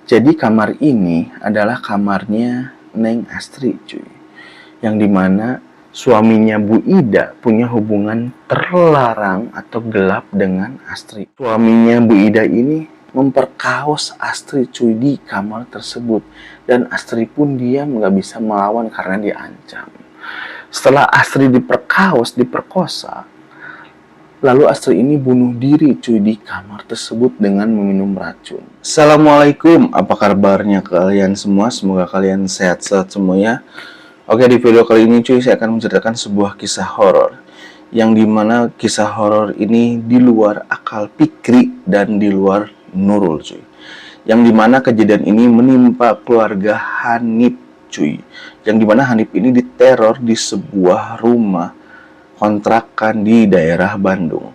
Jadi kamar ini adalah kamarnya Neng Astri, cuy. Yang dimana suaminya Bu Ida punya hubungan terlarang atau gelap dengan Astri. Suaminya Bu Ida ini memperkaos Astri, cuy, di kamar tersebut. Dan Astri pun diam, nggak bisa melawan karena diancam. Setelah Astri diperkosa, lalu Astri ini bunuh diri, cuy, di kamar tersebut dengan meminum racun. Assalamualaikum, apa kabarnya kalian semua? Semoga kalian sehat-sehat semuanya. Oke, di video kali ini cuy, saya akan menceritakan sebuah kisah horor. Yang dimana kisah horor ini di luar akal pikri dan di luar Nurul, cuy. Yang dimana kejadian ini menimpa keluarga Hanif, cuy. Yang dimana Hanif ini diteror di sebuah rumah kontrakan di daerah Bandung,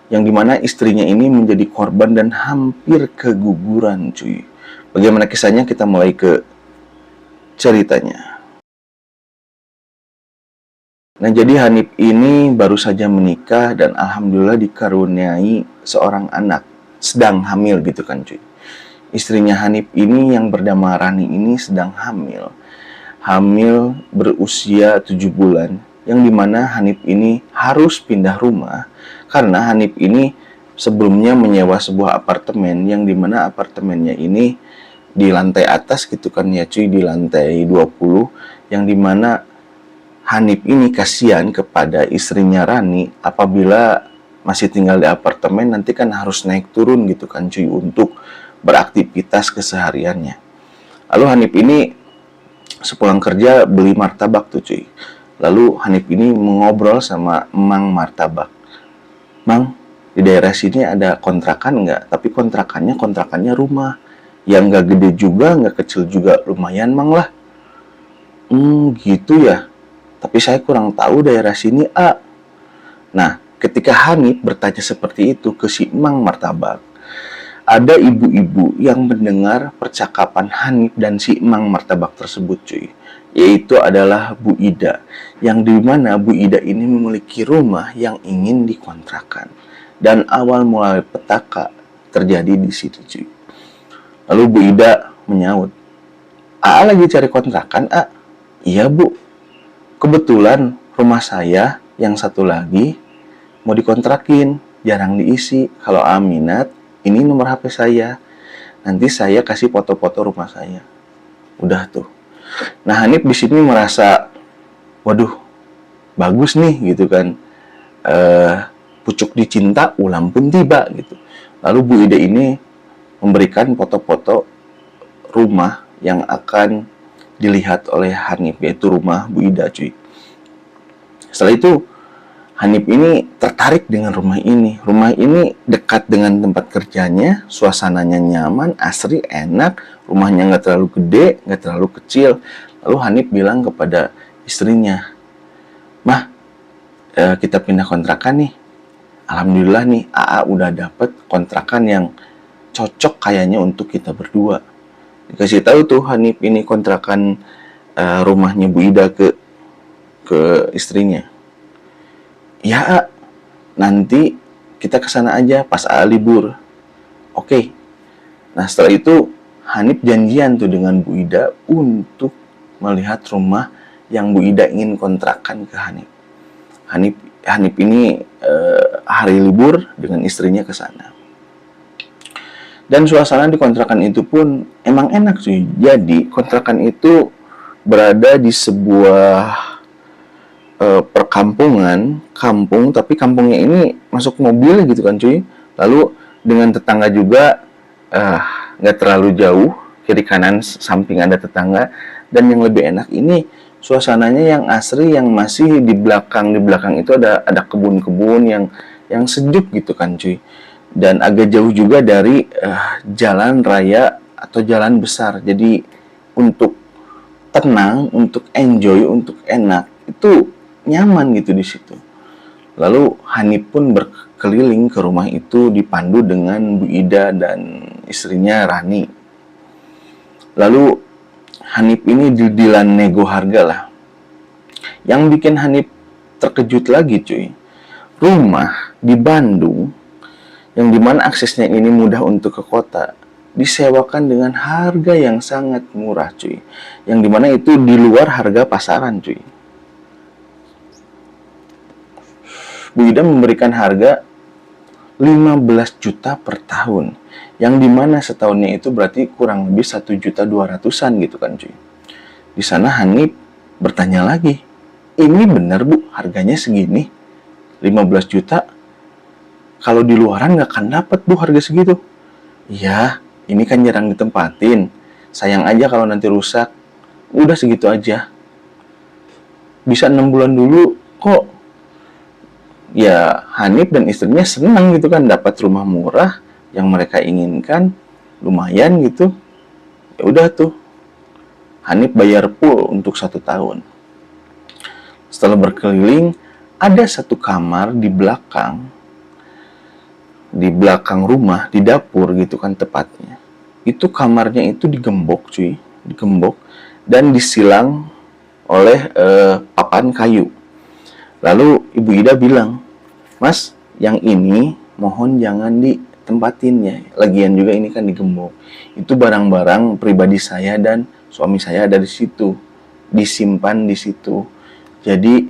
yang dimana istrinya ini menjadi korban dan hampir keguguran, cuy. Bagaimana kisahnya? Kita mulai ke ceritanya. Nah, jadi Hanif ini baru saja menikah dan alhamdulillah dikaruniai seorang anak, sedang hamil gitu kan, cuy. Istrinya Hanif ini yang bernama Rani ini sedang hamil berusia 7 bulan, yang dimana Hanif ini harus pindah rumah karena Hanif ini sebelumnya menyewa sebuah apartemen, yang dimana apartemennya ini di lantai atas gitu kan ya, cuy, di lantai 20, yang dimana Hanif ini kasihan kepada istrinya Rani apabila masih tinggal di apartemen, nanti kan harus naik turun gitu kan, cuy, untuk beraktivitas kesehariannya. Lalu Hanif ini sepulang kerja beli martabak tuh, cuy. Lalu Hanif ini mengobrol sama Mang Martabak. Mang, di daerah sini ada kontrakan nggak? Tapi kontrakannya rumah. Yang nggak gede juga, nggak kecil juga. Lumayan, Mang lah. Gitu ya. Tapi saya kurang tahu daerah sini, A. Nah, ketika Hanif bertanya seperti itu ke si Mang Martabak, ada ibu-ibu yang mendengar percakapan Hanif dan si Mang Martabak tersebut, cuy. Yaitu adalah Bu Ida, yang dimana Bu Ida ini memiliki rumah yang ingin dikontrakan. Dan awal mulai petaka terjadi di situ, cuy. Lalu Bu Ida menyaut, "A lagi cari kontrakan, A?" "Iya, Bu. Kebetulan rumah saya yang satu lagi mau dikontrakin, jarang diisi. Kalau A minat, ini nomor HP saya. Nanti saya kasih foto-foto rumah saya." Udah tuh. Nah, Hanif di sini merasa, waduh, bagus nih gitu kan. Pucuk dicinta, ulam pun tiba gitu. Lalu Bu Ida ini memberikan foto-foto rumah yang akan dilihat oleh Hanif, yaitu rumah Bu Ida, cuy. Setelah itu Hanif ini tertarik dengan rumah ini. Rumah ini dekat dengan tempat kerjanya, suasananya nyaman, asri, enak, rumahnya nggak terlalu gede, nggak terlalu kecil. Lalu Hanif bilang kepada istrinya, "Mah, kita pindah kontrakan nih. Alhamdulillah nih, AA udah dapet kontrakan yang cocok kayaknya untuk kita berdua." Dikasih tahu tuh Hanif ini kontrakan rumahnya Bu Ida ke istrinya. "Ya, nanti kita ke sana aja pas A libur." Oke. Nah, setelah itu Hanif janjian tuh dengan Bu Ida untuk melihat rumah yang Bu Ida ingin kontrakan ke Hanif. Hanif ini hari libur dengan istrinya ke sana. Dan suasana di kontrakan itu pun emang enak, cuy. Jadi kontrakan itu berada di sebuah perkampungan, kampung, tapi kampungnya ini masuk mobil gitu kan, cuy. Lalu dengan tetangga juga nggak terlalu jauh, kiri kanan samping ada tetangga. Dan yang lebih enak ini suasananya yang asri, yang masih di belakang itu ada kebun-kebun yang sejuk gitu kan, cuy. Dan agak jauh juga dari jalan raya atau jalan besar. Jadi untuk tenang, untuk enjoy, untuk enak, itu nyaman gitu di situ. Lalu Hanif pun berkeliling ke rumah itu dipandu dengan Bu Ida dan istrinya Rani. Lalu Hanif ini deal-dealan nego harga lah. Yang bikin Hanif terkejut lagi, cuy, rumah di Bandung yang dimana aksesnya ini mudah untuk ke kota, disewakan dengan harga yang sangat murah cuy, yang dimana itu di luar harga pasaran cuy. Bu Ida memberikan harga 15 juta per tahun, yang dimana setahunnya itu berarti kurang lebih 1.200.000-an gitu kan cuy. Di sana Hanif bertanya lagi, ini benar bu harganya segini 15 juta? Kalau di luaran nggak akan dapat bu harga segitu. Iya, ini kan jarang ditempatin. Sayang aja kalau nanti rusak. Udah segitu aja. Bisa 6 bulan dulu kok. Ya, Hanif dan istrinya senang gitu kan dapat rumah murah yang mereka inginkan, lumayan gitu. Ya udah tuh. Hanif bayar full untuk 1 tahun. Setelah berkeliling, ada satu kamar di belakang rumah, di dapur gitu kan tepatnya. Itu kamarnya itu digembok cuy, digembok dan disilang oleh papan kayu. Lalu Ibu Ida bilang, Mas, yang ini mohon jangan ditempatin ya. Lagian juga ini kan digembok. Itu barang-barang pribadi saya dan suami saya ada di situ, disimpan di situ. Jadi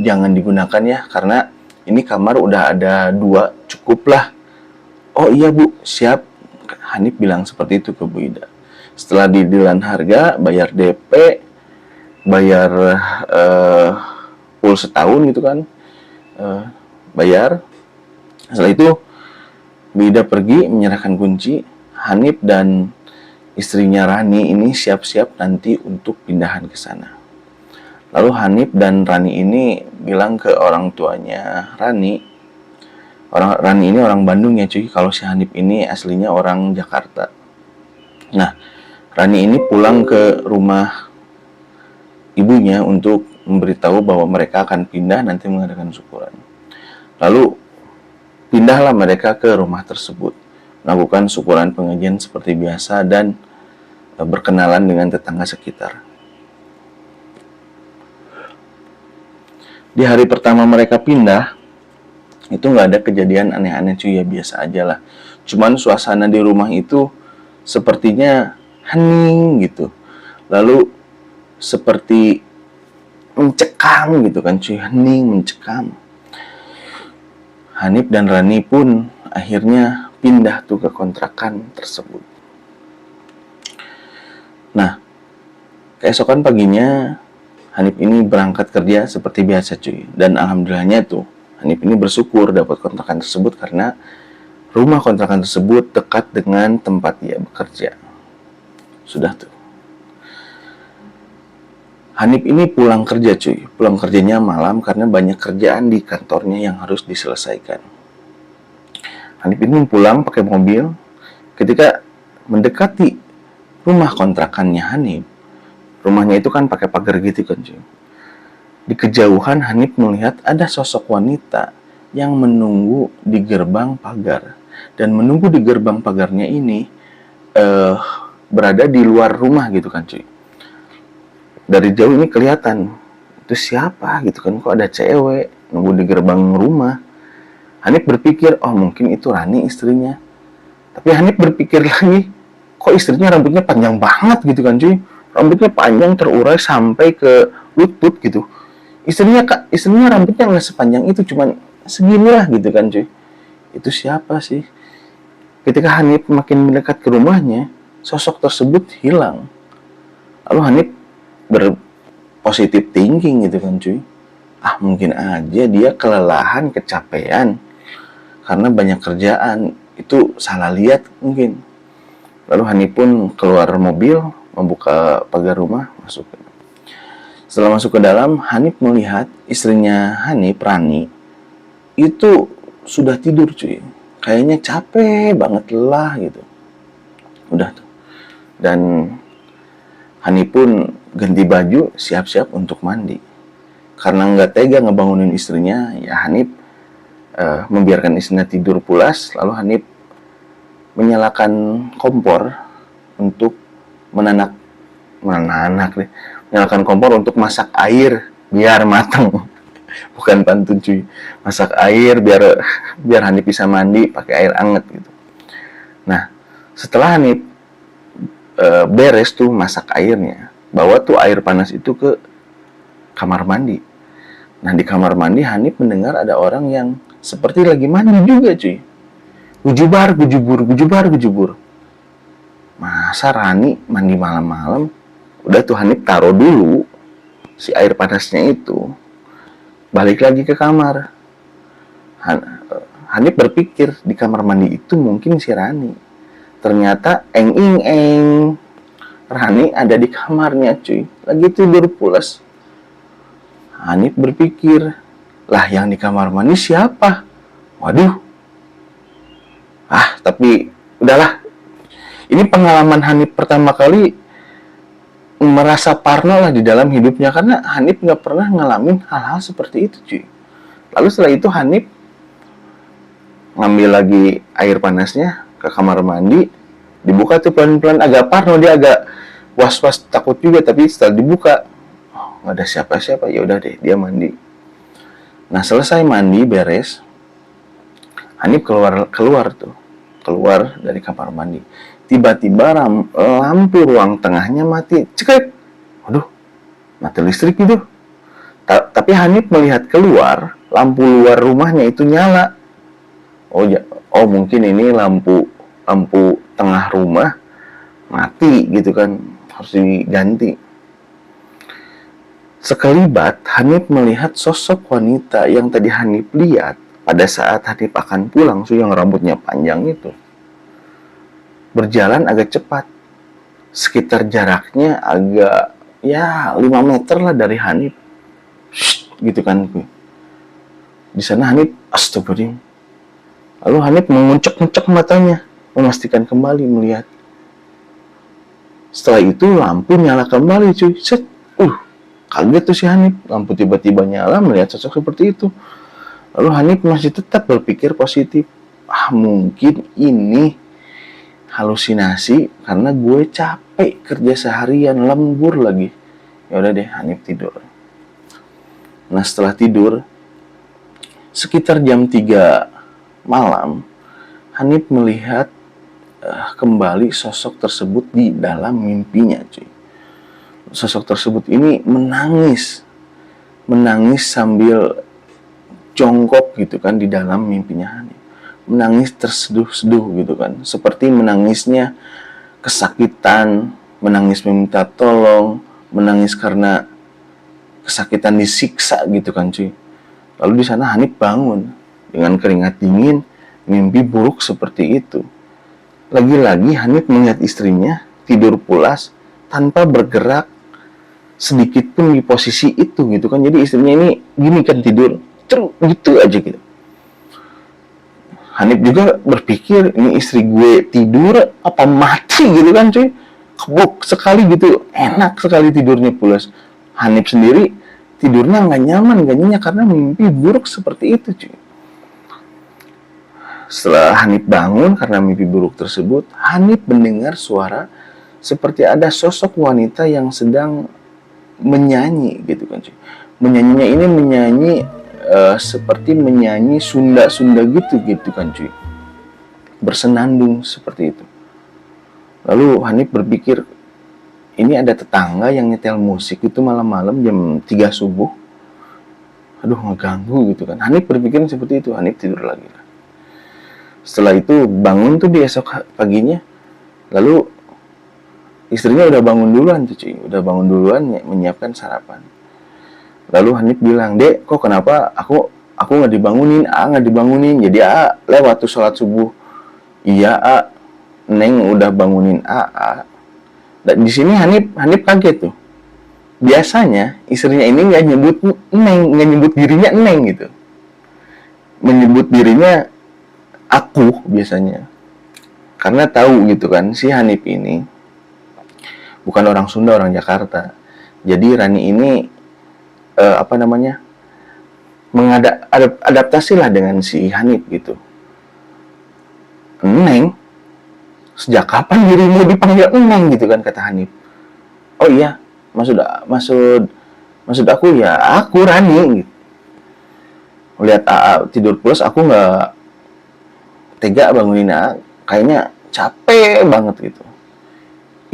jangan digunakan ya, karena ini kamar udah ada 2, cukup lah. Oh iya bu, siap. Hanif bilang seperti itu ke Bu Ida. Setelah didilan harga, bayar DP, bayar full setahun gitu kan, bayar. Setelah itu Bu Ida pergi menyerahkan kunci. Hanif dan istrinya Rani ini siap-siap nanti untuk pindahan ke sana. Lalu Hanif dan Rani ini bilang ke orang tuanya Rani ini orang Bandung ya cuy, kalau si Hanif ini aslinya orang Jakarta. Nah, Rani ini pulang ke rumah ibunya untuk memberitahu bahwa mereka akan pindah nanti mengadakan syukuran. Lalu pindahlah mereka ke rumah tersebut, melakukan syukuran pengajian seperti biasa dan berkenalan dengan tetangga sekitar. Di hari pertama mereka pindah, itu nggak ada kejadian aneh-aneh cuy, ya biasa aja lah. Cuman suasana di rumah itu sepertinya hening gitu. Lalu seperti mencekam gitu kan cuy, hening mencekam. Hanif dan Rani pun akhirnya pindah tuh ke kontrakan tersebut. Nah, keesokan paginya Hanif ini berangkat kerja seperti biasa cuy. Dan alhamdulillahnya tuh Hanif ini bersyukur dapat kontrakan tersebut karena rumah kontrakan tersebut dekat dengan tempat dia bekerja. Sudah tuh. Hanif ini pulang kerja cuy. Pulang kerjanya malam karena banyak kerjaan di kantornya yang harus diselesaikan. Hanif ini pulang pakai mobil. Ketika mendekati rumah kontrakannya Hanif, rumahnya itu kan pakai pagar gitu kan cuy. Di kejauhan Hanif melihat ada sosok wanita yang menunggu di gerbang pagar. Dan menunggu di gerbang pagarnya ini berada di luar rumah gitu kan cuy. Dari jauh ini kelihatan, itu siapa gitu kan, kok ada cewek nunggu di gerbang rumah. Hanif berpikir, oh mungkin itu Rani istrinya. Tapi Hanif berpikir lagi, kok istrinya rambutnya panjang banget gitu kan cuy. Rambutnya panjang terurai sampai ke lutut gitu. Istrinya rambutnya nggak sepanjang itu, cuman seginilah gitu kan cuy. Itu siapa sih? Ketika Hanif makin mendekat ke rumahnya, sosok tersebut hilang. Lalu Hanif berpositif thinking gitu kan cuy. Ah mungkin aja dia kelelahan, kecapean karena banyak kerjaan. Itu salah lihat mungkin. Lalu Hanif pun keluar mobil, membuka pagar rumah, masuk. Setelah masuk ke dalam, Hanif melihat istrinya Hanif, Rani, itu sudah tidur cuy. Kayaknya capek banget, lelah gitu. Udah tuh. Dan Hanif pun ganti baju, siap-siap untuk mandi. Karena nggak tega ngebangunin istrinya, ya Hanif membiarkan istrinya tidur pulas. Lalu Hanif menyalakan kompor untuk menyalakan kompor untuk masak air biar matang. Bukan pantun cuy, masak air biar Hanif bisa mandi pakai air anget gitu. Setelah Hanif beres tuh masak airnya, bawa tuh air panas itu ke kamar mandi. Nah, di kamar mandi Hanif mendengar ada orang yang seperti lagi mandi juga, cuy. Gujubar, gujubur, gujubar, gujubur. Masa Rani mandi malam-malam? Udah tuh Hanif taruh dulu si air panasnya itu. Balik lagi ke kamar. Hanif berpikir di kamar mandi itu mungkin si Rani. Ternyata eng. Rani ada di kamarnya, cuy. Lagi tidur pulas. Hanif berpikir, lah yang di kamar mandi siapa? Waduh. Tapi udahlah. Ini pengalaman Hanif pertama kali merasa parno lah di dalam hidupnya. Karena Hanif gak pernah ngalamin hal-hal seperti itu, cuy. Lalu setelah itu Hanif ngambil lagi air panasnya ke kamar mandi. Dibuka tuh pelan-pelan, agak parno, dia agak was-was takut juga. Tapi setelah dibuka, nggak ada siapa-siapa, ya udah deh dia mandi. Nah, selesai mandi beres, Hanif keluar dari kamar mandi. Tiba-tiba lampu ruang tengahnya mati, cekrek. Waduh, mati listrik gitu. Tapi Hanif melihat keluar, lampu luar rumahnya itu nyala. Oh mungkin ini lampu tengah rumah mati gitu kan, harus diganti. Sekelibat Hanif melihat sosok wanita yang tadi Hanif lihat pada saat Hanif akan pulang, yang rambutnya panjang itu, berjalan agak cepat, sekitar jaraknya agak 5 meter lah dari Hanif. Gitu kan. Di sana Hanif astagfirullah. Lalu Hanif menguncek-nguncek matanya, memastikan kembali melihat. Setelah itu lampu nyala kembali, cuy. Set. Kaget tuh si Hanif. Lampu tiba-tiba nyala, melihat sosok seperti itu. Lalu Hanif masih tetap berpikir positif. Mungkin ini halusinasi karena gue capek kerja seharian, lembur lagi. Ya udah deh, Hanif tidur. Nah, setelah tidur sekitar jam 3 malam, Hanif melihat kembali sosok tersebut di dalam mimpinya, cuy. Sosok tersebut ini menangis sambil jongkok gitu kan di dalam mimpinya Hanif. Menangis terseduh-seduh gitu kan, seperti menangisnya kesakitan, menangis meminta tolong, menangis karena kesakitan disiksa gitu kan, cuy. Lalu di sana Hanif bangun dengan keringat dingin, mimpi buruk seperti itu. Lagi-lagi Hanif melihat istrinya tidur pulas tanpa bergerak sedikit pun di posisi itu gitu kan. Jadi istrinya ini gini kan, tidur terus gitu aja gitu. Hanif juga berpikir, ini istri gue tidur apa mati gitu kan, cuy. Kebuk sekali gitu, enak sekali tidurnya pulas. Hanif sendiri tidurnya nggak nyaman, nggak nyenyak karena mimpi buruk seperti itu, cuy. Setelah Hanif bangun karena mimpi buruk tersebut, Hanif mendengar suara seperti ada sosok wanita yang sedang menyanyi gitu kan, cuy. Menyanyinya ini menyanyi seperti menyanyi Sunda gitu kan, cuy. Bersenandung seperti itu. Lalu Hanif berpikir, ini ada tetangga yang nyetel musik itu malam-malam jam 3 subuh. Aduh, ngeganggu gitu kan. Hanif berpikir seperti itu. Hanif tidur lagi. Setelah itu bangun tuh di esok paginya. Lalu istrinya udah bangun duluan tuh, cuy. Udah bangun duluan menyiapkan sarapan. Lalu Hanif bilang, "Dek, kok kenapa aku nggak dibangunin? Nggak dibangunin. Jadi lewat tuh sholat subuh." "Iya, Neng udah bangunin Dan di sini Hanif kaget tuh. Biasanya istrinya ini nggak nyebut Neng, nggak nyebut dirinya Neng gitu. Menyebut dirinya aku biasanya. Karena tahu gitu kan, si Hanif ini bukan orang Sunda, orang Jakarta. Jadi Rani ini adaptasi lah dengan si Hanif gitu. "Neng, sejak kapan dirimu dipanggil Neng?" gitu kan, kata Hanif. "Oh iya, maksud aku ya aku Rani gitu. Lihat tidur pulas, aku nggak tega bangunin kayaknya capek bete banget gitu.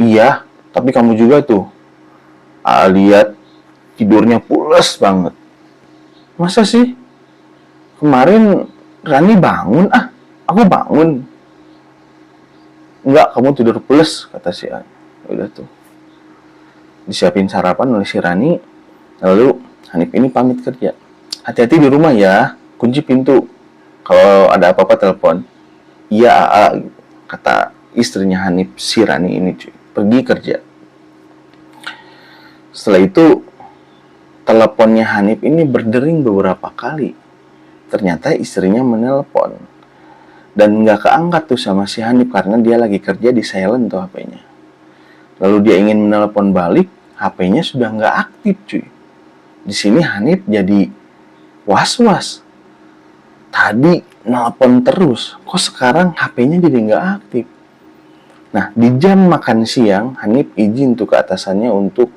Iya, tapi kamu juga tuh, lihat tidurnya pules banget. Masa sih? Kemarin Rani bangun, aku bangun. Enggak, kamu tidur pules, kata si A. Udah tuh, disiapin sarapan oleh si Rani. Lalu Hanif ini pamit kerja. Hati-hati di rumah ya, kunci pintu. Kalau ada apa-apa telepon. Iya, A, kata istrinya Hanif, si Rani ini cuy. Pergi kerja. Setelah itu, teleponnya Hanif ini berdering beberapa kali. Ternyata istrinya menelpon. Dan nggak keangkat tuh sama si Hanif karena dia lagi kerja di silent tuh HP-nya. Lalu dia ingin menelpon balik, HP-nya sudah nggak aktif cuy. Di sini Hanif jadi was-was. Tadi nelpon terus, kok sekarang HP-nya jadi nggak aktif. Nah, di jam makan siang, Hanif izin tuh ke atasannya untuk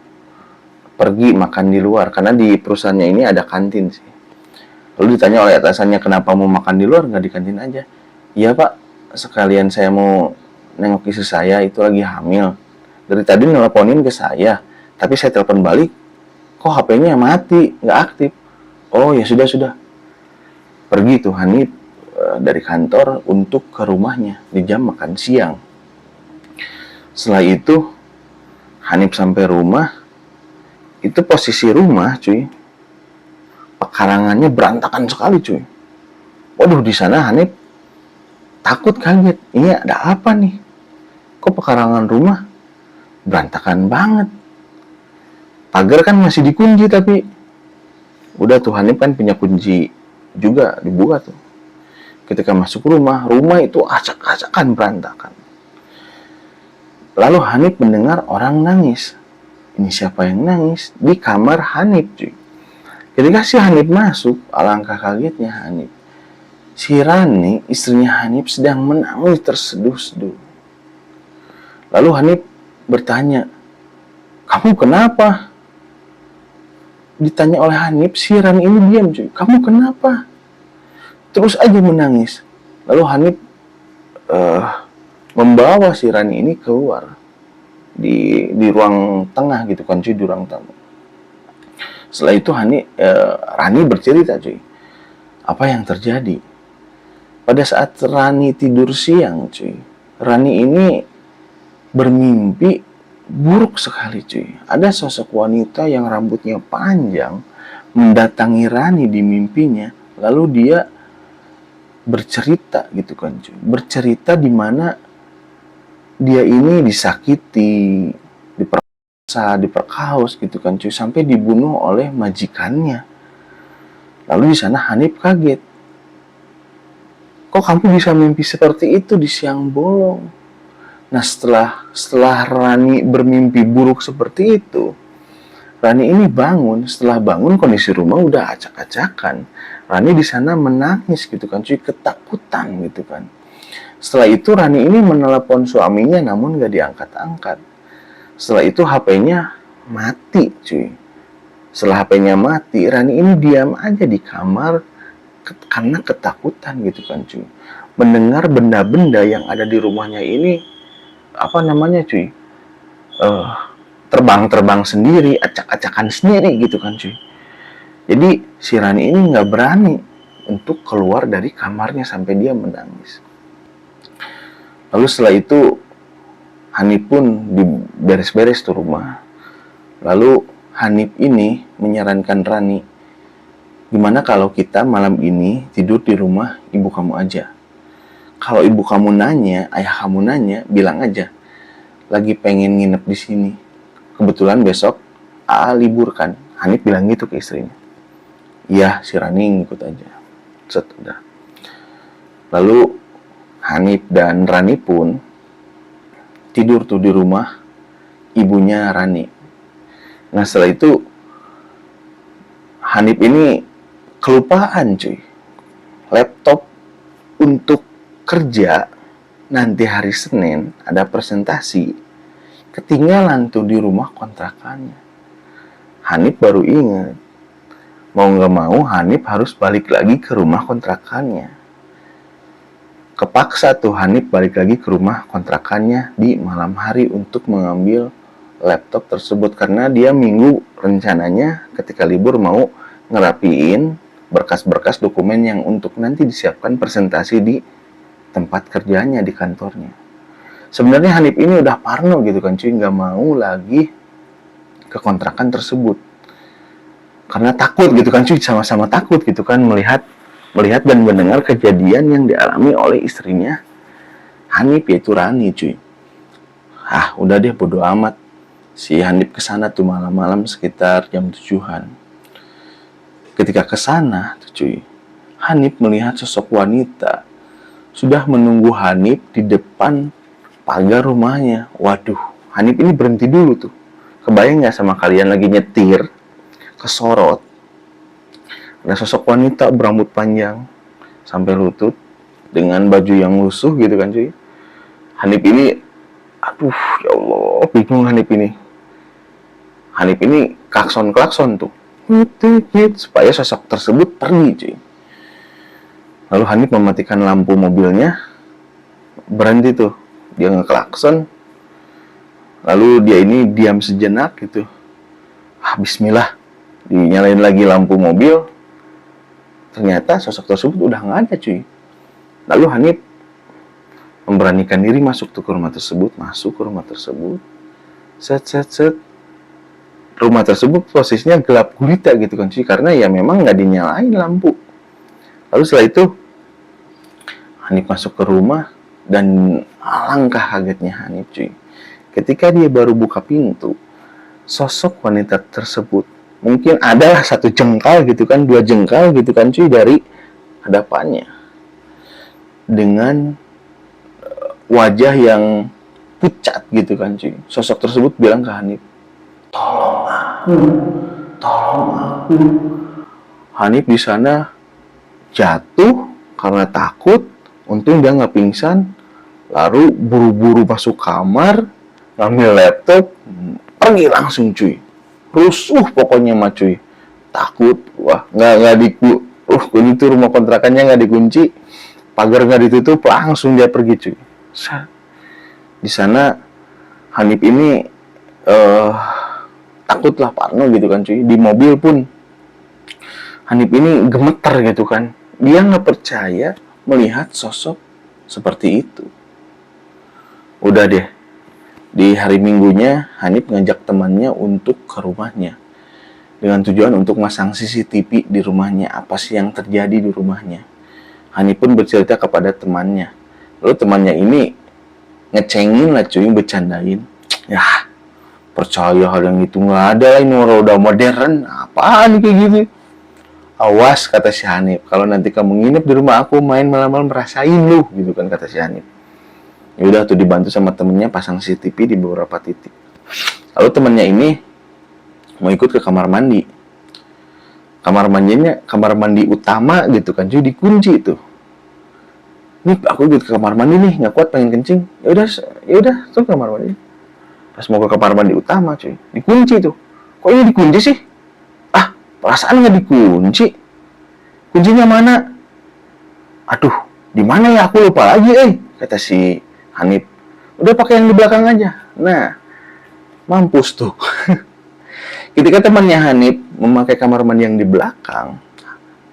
pergi makan di luar. Karena di perusahaannya ini ada kantin sih. Lalu ditanya oleh atasannya, kenapa mau makan di luar, nggak di kantin aja? Iya Pak, sekalian saya mau nengok istri saya, itu lagi hamil. Dari tadi nelponin ke saya, tapi saya telepon balik, kok HP-nya mati, nggak aktif. Oh ya sudah. Pergi tuh Hanif dari kantor untuk ke rumahnya di jam makan siang. Setelah itu Hanif sampai rumah, itu posisi rumah cuy, pekarangannya berantakan sekali cuy. Waduh, di sana Hanif takut, kaget. Ini ada apa nih? Kok pekarangan rumah berantakan banget? Pagar kan masih dikunci, tapi udah tuh Hanif kan punya kunci juga, dibuka tuh. Ketika masuk rumah itu acak-acakan berantakan. Lalu Hanif mendengar orang nangis. Ini siapa yang nangis? Di kamar Hanif cuy. Ketika si Hanif masuk, alangkah kagetnya Hanif. Si Rani, istrinya Hanif, sedang menangis terseduh-seduh. Lalu Hanif bertanya, kamu kenapa? Ditanya oleh Hanif, si Rani ini diam cuy. Kamu kenapa? Terus aja menangis. Lalu Hanif membawa si Rani ini keluar di ruang tengah gitu kan cuy, di ruang tamu. Setelah itu Rani bercerita cuy, apa yang terjadi. Pada saat Rani tidur siang cuy, Rani ini bermimpi buruk sekali cuy. Ada sosok wanita yang rambutnya panjang mendatangi Rani di mimpinya. Lalu dia bercerita gitu kan cuy. Bercerita di mana dia ini disakiti, diperkosa, diperkaos gitu kan cuy, sampai dibunuh oleh majikannya. Lalu di sana Hanif kaget. Kok kamu bisa mimpi seperti itu di siang bolong? Nah, setelah Rani bermimpi buruk seperti itu, Rani ini bangun. Setelah bangun, kondisi rumah udah acak-acakan. Rani di sana menangis gitu kan cuy, ketakutan gitu kan. Setelah itu Rani ini menelepon suaminya, namun gak diangkat-angkat. Setelah itu HP-nya mati cuy. Setelah HP-nya mati, Rani ini diam aja di kamar karena ketakutan gitu kan cuy. Mendengar benda-benda yang ada di rumahnya ini, cuy, terbang-terbang sendiri, acak-acakan sendiri gitu kan cuy. Jadi si Rani ini nggak berani untuk keluar dari kamarnya sampai dia menangis. Lalu setelah itu Hanif pun diberes-beres tuh rumah. Lalu Hanif ini menyarankan Rani, gimana kalau kita malam ini tidur di rumah ibu kamu aja. Kalau ibu kamu nanya, ayah kamu nanya, bilang aja lagi pengen nginep di sini. Kebetulan besok libur kan. Hanif bilang gitu ke istrinya. Iya, si Rani ngikut aja. Set, udah. Lalu Hanif dan Rani pun tidur tuh di rumah ibunya Rani. Nah, setelah itu Hanif ini kelupaan cuy. Laptop untuk kerja nanti hari Senin ada presentasi, ketinggalan tuh di rumah kontrakannya. Hanif baru ingat, mau nggak mau Hanif harus balik lagi ke rumah kontrakannya. Kepaksa tuh Hanif balik lagi ke rumah kontrakannya di malam hari untuk mengambil laptop tersebut karena dia minggu rencananya ketika libur mau ngerapiin berkas-berkas dokumen yang untuk nanti disiapkan presentasi di tempat kerjanya di kantornya. Sebenarnya Hanif ini udah parno gitu kan cuy, nggak mau lagi ke kontrakan tersebut karena takut gitu kan cuy, sama-sama takut gitu kan melihat dan mendengar kejadian yang dialami oleh istrinya Hanif, yaitu Rani cuy. Udah deh, bodo amat. Si Hanif kesana tuh malam-malam sekitar jam 7-an. Ketika kesana tuh cuy, Hanif melihat sosok wanita sudah menunggu Hanif di depan pagar rumahnya. Waduh, Hanif ini berhenti dulu tuh. Kebayang gak sama kalian lagi nyetir, kesorot, ada sosok wanita berambut panjang sampai lutut dengan baju yang lusuh gitu kan cuy. Hanif ini, aduh ya Allah, bingung Hanif ini. Hanif ini klakson tuh, supaya sosok tersebut pergi cuy. Lalu Hanif mematikan lampu mobilnya, berhenti tuh, dia ngeklakson. Lalu dia ini diam sejenak gitu. Bismillah, dinyalain lagi lampu mobil. Ternyata sosok tersebut udah nggak ada cuy. Lalu Hanif memberanikan diri masuk ke rumah tersebut. Set. Rumah tersebut posisinya gelap gulita gitu kan cuy, karena ya memang nggak dinyalain lampu. Lalu setelah itu Hanif masuk ke rumah dan alangkah kagetnya Hanif cuy. Ketika dia baru buka pintu, sosok wanita tersebut mungkin adalah 1 jengkal gitu kan, 2 jengkal gitu kan cuy dari hadapannya, dengan wajah yang pucat gitu kan cuy. Sosok tersebut bilang ke Hanif, tolong aku. Hanif di sana jatuh karena takut. Untung dia nggak pingsan. Lalu buru-buru masuk kamar, ngambil laptop, pergi langsung cuy. Rusuh pokoknya mah cuy, takut. Wah, itu rumah kontrakannya nggak dikunci, pagar nggak ditutup, langsung dia pergi cuy. Di sana Hanif ini takutlah, parno gitu kan cuy. Di mobil pun Hanif ini gemeter gitu kan, dia nggak percaya melihat sosok seperti itu. Udah deh, di hari Minggunya, Hanif ngajak temannya untuk ke rumahnya dengan tujuan untuk masang CCTV di rumahnya, apa sih yang terjadi di rumahnya. Hanif pun bercerita kepada temannya. Lalu temannya ini ngecengin lah cuy, bercandain. Ya, percaya hal yang itu nggak ada lah, ini orang udah modern, apaan kayak gitu. Awas, kata si Hanif, kalau nanti kamu nginep di rumah aku, main malam-malam merasain lu, gitu kan kata si Hanif. Ya udah tuh, dibantu sama temennya pasang CCTV di beberapa titik. Lalu temennya ini mau ikut ke kamar mandi. Kamar mandi utama gitu kan cuy, dikunci tuh. Nih aku ikut ke kamar mandi nih, nggak kuat pengen kencing. Ya udah tuh kamar mandi. Pas mau ke kamar mandi utama cuy, dikunci tuh. Kok ini dikunci sih? Perasaan nggak dikunci. Kuncinya mana? Aduh, di mana ya, aku lupa lagi kata si Hanif. Udah pakai yang di belakang aja. Nah, mampus tuh. Ketika temannya Hanif memakai kamar mandi yang di belakang,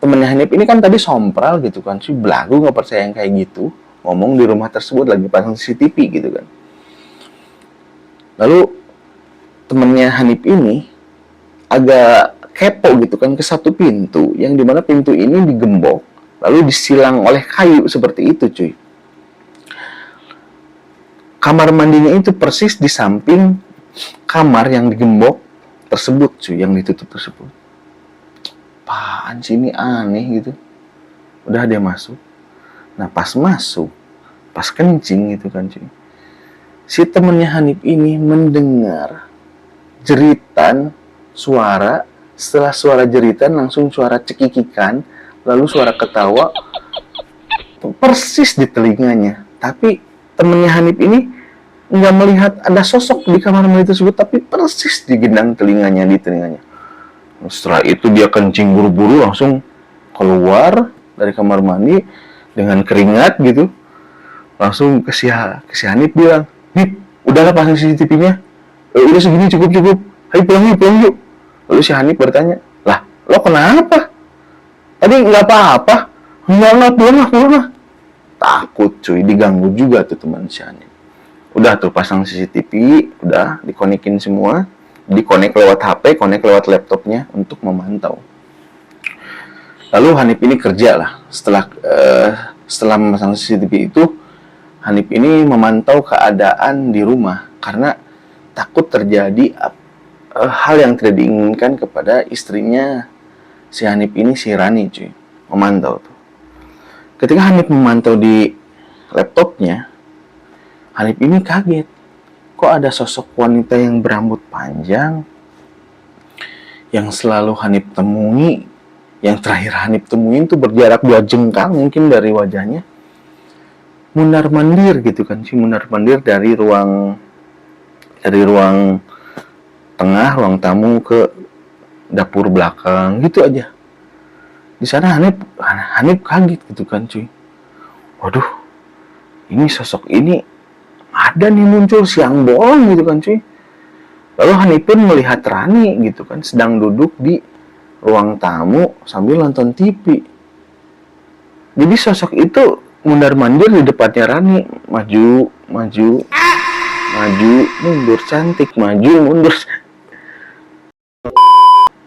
temannya Hanif ini kan tadi sompral gitu kan, si belagu nggak percaya yang kayak gitu, ngomong di rumah tersebut lagi pasang CCTV gitu kan. Lalu temannya Hanif ini agak kepo gitu kan ke satu pintu, yang dimana pintu ini digembok lalu disilang oleh kayu seperti itu cuy. Kamar mandinya itu persis di samping kamar yang digembok tersebut cuy, yang ditutup tersebut. Apaan sih ini, aneh gitu. Udah dia masuk. Nah pas masuk, pas kencing gitu kan cuy, si temennya Hanif ini mendengar jeritan suara. Setelah suara jeritan langsung suara cekikikan, lalu suara ketawa persis di telinganya. Tapi temennya Hanif ini nggak melihat ada sosok di kamar mandi tersebut, tapi persis di gendang telinganya, di telinganya. Setelah itu dia kencing buru-buru langsung keluar dari kamar mandi dengan keringat gitu. Langsung ke si Hanif bilang, Nip, udahlah pasang CCTV-nya. Udah segini cukup. Ayo pulang yuk. Lalu si Hanif bertanya, lah, lo kenapa? Tadi nggak apa-apa. Enggak, pulang lah. Takut cuy, diganggu juga tuh teman si Hanif. Udah tuh pasang CCTV, udah dikonekin semua, dikonek lewat HP, konek lewat laptopnya untuk memantau. Lalu Hanif ini kerja lah. Setelah memasang CCTV itu, Hanif ini memantau keadaan di rumah karena takut terjadi hal yang tidak diinginkan kepada istrinya si Hanif ini, si Rani cuy. Memantau tuh. Ketika Hanif memantau di laptopnya, Hanif ini kaget. Kok ada sosok wanita yang berambut panjang yang selalu Hanif temui, yang terakhir Hanif temuin tuh berjarak 2 jengkal mungkin dari wajahnya, mundar-mandir gitu kan sih, mundar-mandir dari ruang tengah, ruang tamu ke dapur belakang gitu aja. Di sana Hanif kaget gitu kan cuy. Waduh, ini sosok ini ada nih muncul siang bolong gitu kan cuy. Lalu Hanif pun melihat Rani gitu kan sedang duduk di ruang tamu sambil nonton TV. Jadi sosok itu mundar-mandir di depannya Rani, maju, mundur, cantik, maju, mundur.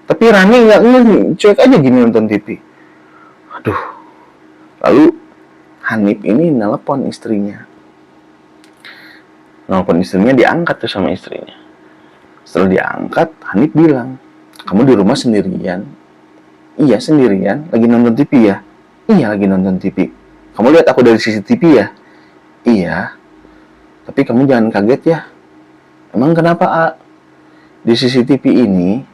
Tapi Rani nggak cuek aja gini nonton TV. Aduh. Lalu Hanif ini nelpon istrinya. Diangkat tuh sama istrinya. Setelah diangkat, Hanif bilang, kamu di rumah sendirian? Iya sendirian, lagi nonton TV ya? Iya lagi nonton TV. Kamu lihat aku dari CCTV ya? Iya. Tapi kamu jangan kaget ya. Emang kenapa, A? Di CCTV ini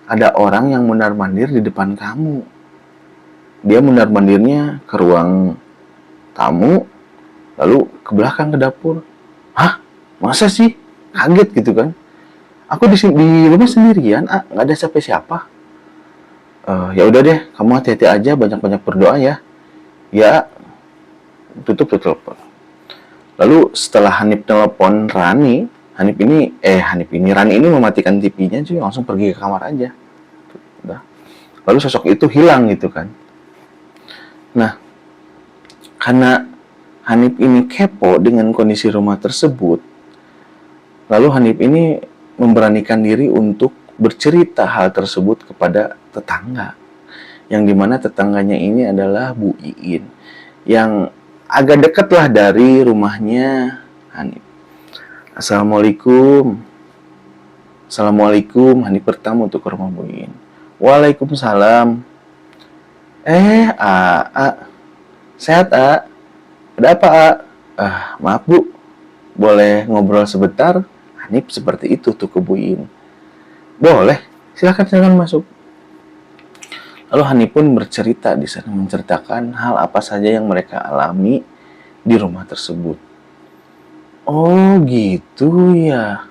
ada orang yang mundar-mandir di depan kamu. Dia mundar-mandirnya ke ruang tamu, lalu ke belakang ke dapur. Hah? Masa sih? Kaget gitu kan? Aku di rumah sendirian, A, nggak ada siapa-siapa. Ya udah deh, kamu hati-hati aja, banyak-banyak berdoa ya. Ya, tutup telepon. Lalu setelah Hanif telepon Rani ini mematikan TV-nya cuy, langsung pergi ke kamar aja. Udah. Lalu sosok itu hilang gitu kan. Nah, karena Hanif ini kepo dengan kondisi rumah tersebut, lalu Hanif ini memberanikan diri untuk bercerita hal tersebut kepada tetangga, yang dimana tetangganya ini adalah Bu Iin, yang agak dekat lah dari rumahnya Hanif. Assalamualaikum, Hanif bertamu untuk ke rumah Bu Iin. Waalaikumsalam. Sehat, A? Ada apa, A? Maaf Bu, boleh ngobrol sebentar? Hanif seperti itu tuh ke Bu Iin. Boleh, silakan masuk. Lalu Hanif pun bercerita di sana, menceritakan hal apa saja yang mereka alami di rumah tersebut. Oh gitu ya.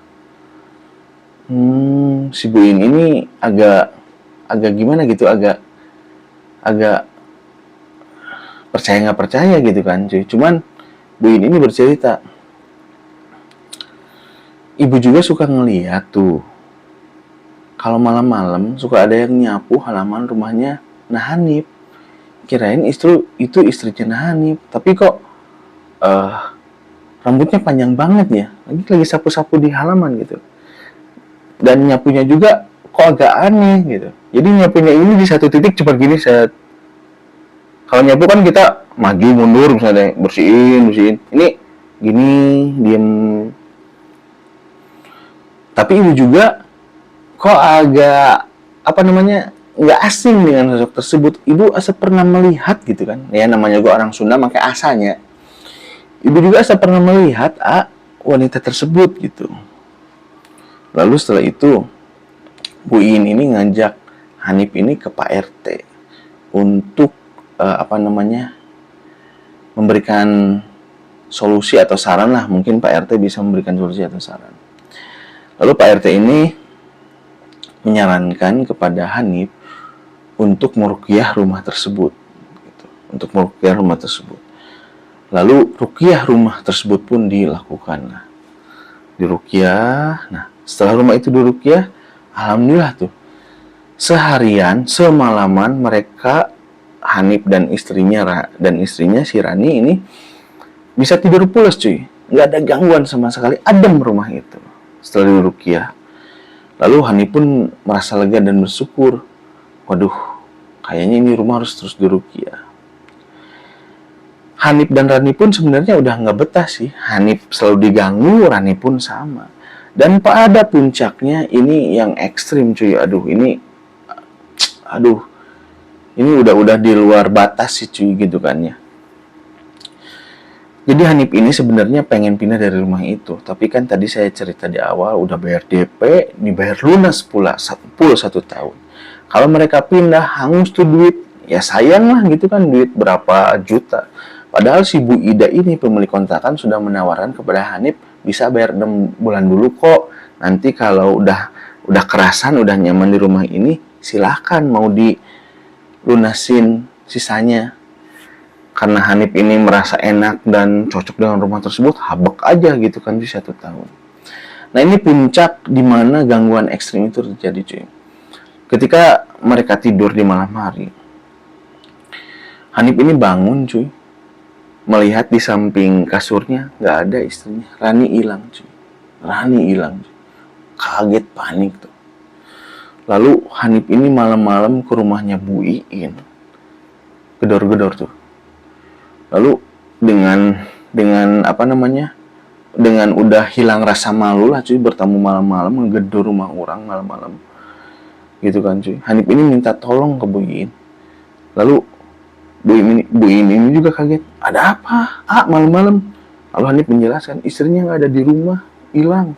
Si Bu Iin ini agak gimana gitu, agak percaya nggak percaya gitu kan cuy. Cuman Bu Iin ini bercerita, ibu juga suka ngeliat tuh, kalau malam-malam suka ada yang nyapu halaman rumahnya Hanif. Kirain itu istrinya Hanif, tapi kok rambutnya panjang banget ya, lagi sapu-sapu di halaman gitu. Dan nyapunya juga kok agak aneh gitu. Jadi nyapunya ini di satu titik cuma gini set. Kalau nyapu kan kita maju mundur misalnya, bersihin. Ini gini, diem. Tapi ibu juga kok agak nggak asing dengan sosok tersebut. Ibu asa pernah melihat gitu kan, ya namanya gue orang Sunda pakai asanya. Ibu juga asa pernah melihat wanita tersebut gitu. Lalu setelah itu Bu Iin ini ngajak Hanif ini ke Pak RT untuk memberikan solusi atau saran lah. Mungkin Pak RT bisa memberikan solusi atau saran. Lalu Pak RT ini menyarankan kepada Hanif untuk meruqyah rumah tersebut gitu. Lalu ruqyah rumah tersebut pun dilakukan. Nah, diruqyah. Nah, setelah rumah itu diruqyah, alhamdulillah tuh seharian semalaman mereka Hanif dan istrinya si Rani ini bisa tidur pulas cuy, nggak ada gangguan sama sekali, adem rumah itu setelah diruqyah. Lalu Hanif pun merasa lega dan bersyukur, waduh kayaknya ini rumah harus terus diruqyah. Hanif dan Rani pun sebenarnya udah nggak betah sih. Hanif selalu diganggu, Rani pun sama. Dan pada puncaknya ini yang ekstrim cuy. Aduh, ini udah di luar batas sih cuy gitu kan ya. Jadi Hanif ini sebenarnya pengen pindah dari rumah itu. Tapi kan tadi saya cerita di awal udah bayar DP, dibayar lunas pula 1 tahun. Kalau mereka pindah hangus tuh duit, ya sayang lah gitu kan, duit berapa juta. Padahal si Bu Ida ini pemilik kontrakan sudah menawarkan kepada Hanif bisa bayar 6 bulan dulu kok. Nanti kalau udah kerasan, udah nyaman di rumah ini, silahkan mau dilunasin sisanya. Karena Hanif ini merasa enak dan cocok dengan rumah tersebut, habek aja gitu kan di 1 tahun. Nah ini puncak dimana gangguan ekstrim itu terjadi cuy. Ketika mereka tidur di malam hari, Hanif ini bangun cuy, melihat di samping kasurnya nggak ada istrinya. Rani hilang cuy. Kaget, panik tuh. Lalu Hanif ini malam-malam ke rumahnya Bu Iin, gedor-gedor tuh. Lalu dengan apa namanya, dengan udah hilang rasa malu lah cuy, bertamu malam-malam ngegedor rumah orang malam-malam gitu kan cuy. Hanif ini minta tolong ke Bu Iin. Lalu Bu Iin ini juga kaget. Ada apa? Malam-malam. Lalu Hanif menjelaskan, istrinya nggak ada di rumah, hilang.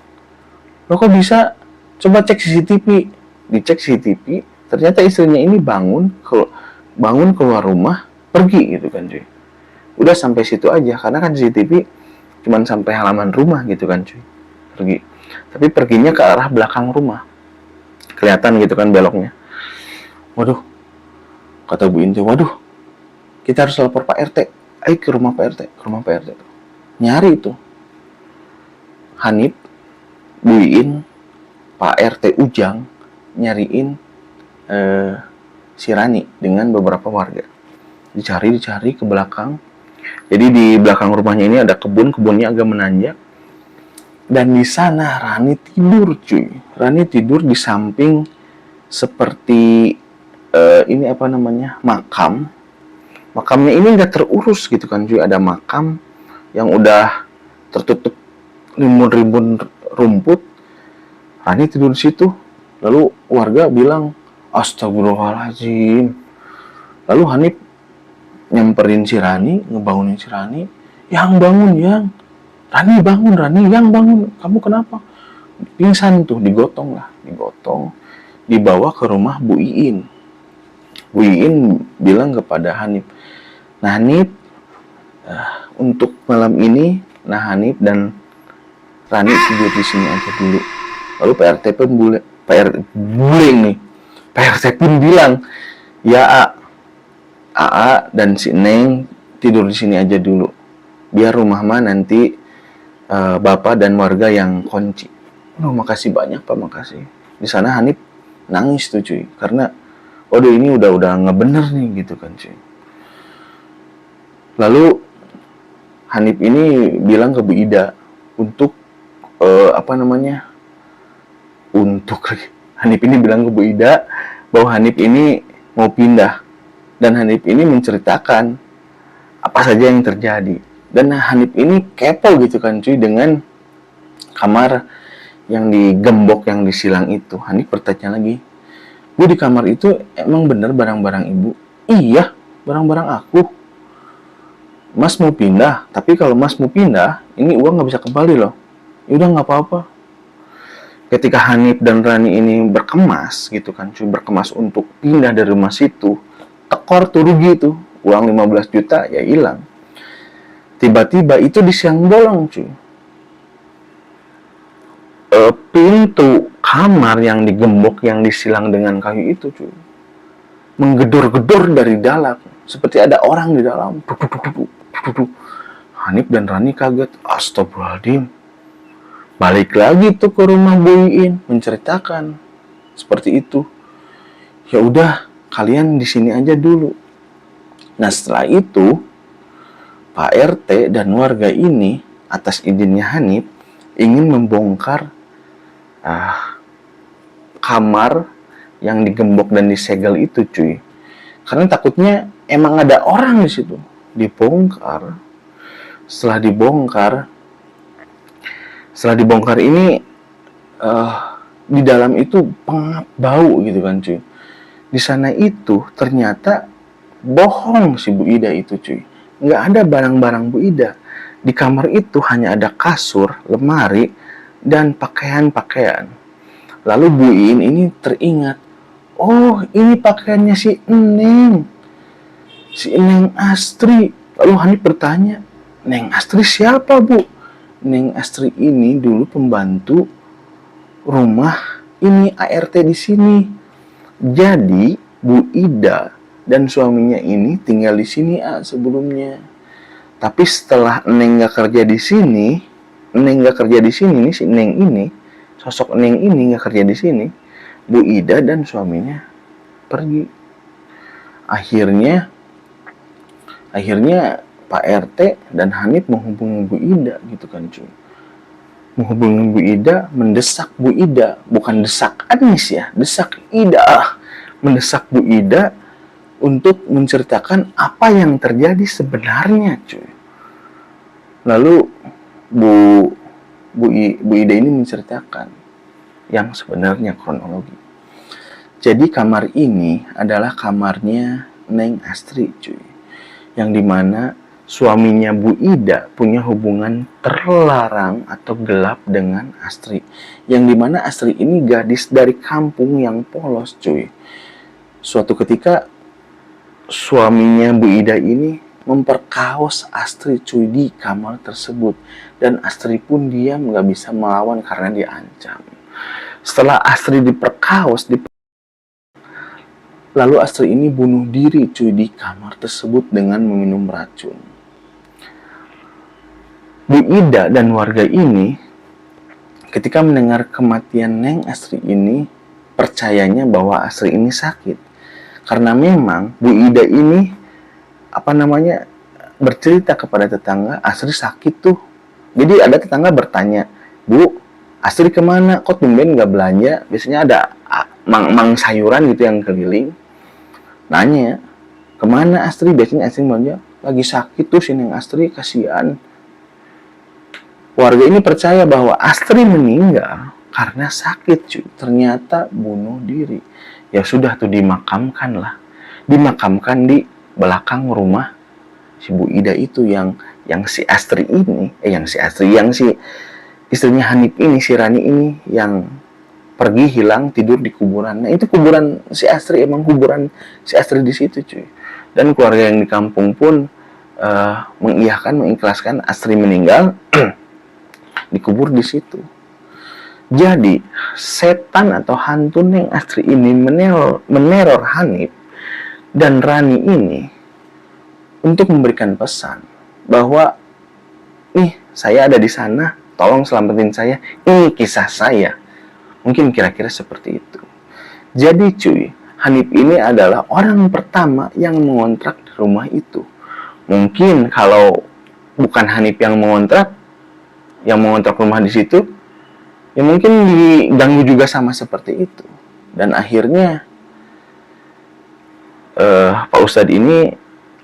Lo kok bisa? Coba cek CCTV. Dicek CCTV, ternyata istrinya ini bangun keluar rumah, pergi gitu kan cuy. Udah sampai situ aja, karena kan CCTV cuman sampai halaman rumah gitu kan cuy. Pergi. Tapi perginya ke arah belakang rumah. Kelihatan gitu kan beloknya. Waduh. Kata Bu Iin, waduh. Kita harus lapor Pak RT. Ayo ke rumah Pak RT. Nyari itu. Hanif, Bu Iin, Pak RT Ujang nyariin si Rani dengan beberapa warga. Dicari ke belakang. Jadi di belakang rumahnya ini ada kebunnya agak menanjak. Dan di sana Rani tidur cuy. Rani tidur di samping seperti ini apa namanya, makam. Makamnya ini nggak terurus gitu kan cuy. Ada makam yang udah tertutup rimbun rumput. Rani tidur di situ. Lalu warga bilang, astagfirullahaladzim. Lalu Hanif nyamperin si Rani, ngebangunin si Rani. Yang bangun, yang. Rani bangun, yang bangun. Kamu kenapa? Pingsan tuh, digotong. Dibawa ke rumah Bu Iin. Bu Iin bilang kepada Hanif, nah Hanif, untuk malam ini, nah Hanif dan Rani tidur di sini aja dulu. Lalu Pak RT pun Pak RT pun bilang, ya A dan si Neng tidur di sini aja dulu. Biar rumah mah nanti Bapak dan warga yang kunci. Makasih banyak Pak, makasih. Di sana Hanif nangis tuh cuy, karena waduh ini udah nggak bener nih gitu kan cuy. Lalu Hanif ini bilang ke Bu Ida untuk Hanif ini bilang ke Bu Ida bahwa Hanif ini mau pindah, dan Hanif ini menceritakan apa saja yang terjadi. Dan Hanif ini kepo gitu kan cuy dengan kamar yang digembok, yang disilang itu. Hanif bertanya lagi, Bu, di kamar itu emang bener barang-barang Ibu? Iya, barang-barang aku. Mas mau pindah, tapi kalau Mas mau pindah, ini uang nggak bisa kembali loh. Ya udah nggak apa-apa. Ketika Hanif dan Rani ini berkemas gitu kan cuy, berkemas untuk pindah dari rumah situ, tekor tuh, rugi tuh, uang 15 juta ya hilang. Tiba-tiba itu di siang bolong cuy, pintu kamar yang digembok, yang disilang dengan kayu itu cuy, menggedor-gedor dari dalam, seperti ada orang di dalam. Hanif dan Rani kaget. Astagfirullahaladzim. Balik lagi tuh ke rumah Bu Iin menceritakan seperti itu. Ya udah, kalian di sini aja dulu. Nah, setelah itu Pak RT dan warga ini atas izinnya Hanif ingin membongkar kamar yang digembok dan disegel itu, cuy. Karena takutnya emang ada orang di situ. Dibongkar. Setelah dibongkar ini di dalam itu pengap bau gitu kan, cuy. Di sana itu ternyata bohong si Bu Ida itu, cuy. Nggak ada barang-barang Bu Ida. Di kamar itu hanya ada kasur, lemari, dan pakaian-pakaian. Lalu Bu Iin ini teringat, oh ini pakaiannya si Neng Astri. Lalu Hanif bertanya, Neng Astri siapa, Bu? Neng Astri ini dulu pembantu rumah ini ART di sini. Jadi Bu Ida dan suaminya ini tinggal di sini sebelumnya. Tapi setelah Neng nggak kerja di sini, nih si Neng ini, sosok Neng ini nggak kerja di sini, Bu Ida dan suaminya pergi. Akhirnya Pak RT dan Hanif menghubungi Bu Ida gitu kan, cuy. Menghubungi Bu Ida, mendesak Bu Ida, bukan desak Anis ya, desak Ida, mendesak Bu Ida untuk menceritakan apa yang terjadi sebenarnya, cuy. Lalu Bu Ida ini menceritakan yang sebenarnya kronologi. Jadi kamar ini adalah kamarnya Neng Astri, cuy. Yang dimana suaminya Bu Ida punya hubungan terlarang atau gelap dengan Astri. Yang dimana Astri ini gadis dari kampung yang polos, cuy. Suatu ketika suaminya Bu Ida ini memperkaos Astri, cuy, di kamar tersebut. Dan Astri pun diam, gak bisa melawan karena diancam. Setelah Astri diperkaos, lalu Astri ini bunuh diri, cuy, di kamar tersebut dengan meminum racun. Bu Ida dan warga ini ketika mendengar kematian Neng Astri ini percayanya bahwa Astri ini sakit. Karena memang Bu Ida ini bercerita kepada tetangga Astri sakit tuh. Jadi ada tetangga bertanya, Bu, Astri kemana? Kok tumben nggak belanja? Biasanya ada mang sayuran gitu yang keliling. Nanya, kemana Astri? Biasanya Astri belanja, lagi sakit tuh si Neng Astri, kasihan. Warga ini percaya bahwa Astri meninggal karena sakit, cuy. Ternyata bunuh diri. Ya sudah tuh dimakamkan lah. Dimakamkan di belakang rumah si Bu Ida itu yang si Astri ini, yang si istrinya Hanif ini, si Rani ini yang pergi hilang tidur di kuburan. Nah, itu kuburan si Astri, emang kuburan si Astri di situ, cuy. Dan keluarga yang di kampung pun mengikhlaskan Astri meninggal dikubur di situ. Jadi setan atau hantu Neng Astri ini meneror Hanif dan Rani ini untuk memberikan pesan bahwa nih saya ada di sana, tolong selamatin saya, ini kisah saya. Mungkin kira-kira seperti itu. Jadi cuy, Hanif ini adalah orang pertama yang mengontrak di rumah itu. Mungkin kalau bukan Hanif yang mengontrak rumah di situ, ya mungkin diganggu juga sama seperti itu. Dan akhirnya Pak Ustadz ini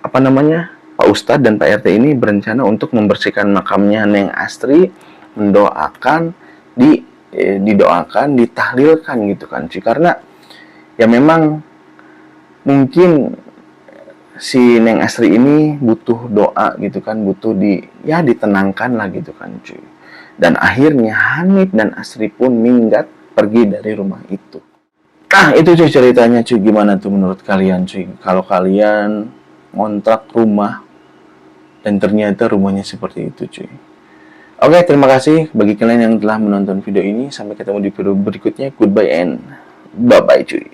Pak Ustadz dan Pak RT ini berencana untuk membersihkan makamnya Neng Astri, didoakan, ditahlilkan gitu kan, cuy. Karena ya memang mungkin si Neng Astri ini butuh doa gitu kan, butuh ditenangkan lah gitu kan, cuy. Dan akhirnya Hanif dan Astri pun minggat pergi dari rumah itu. Nah, itu cuy ceritanya, cuy. Gimana tuh menurut kalian, cuy? Kalau kalian ngontrak rumah dan ternyata rumahnya seperti itu, cuy. Oke, terima kasih bagi kalian yang telah menonton video ini. Sampai ketemu di video berikutnya. Goodbye and bye-bye, cuy.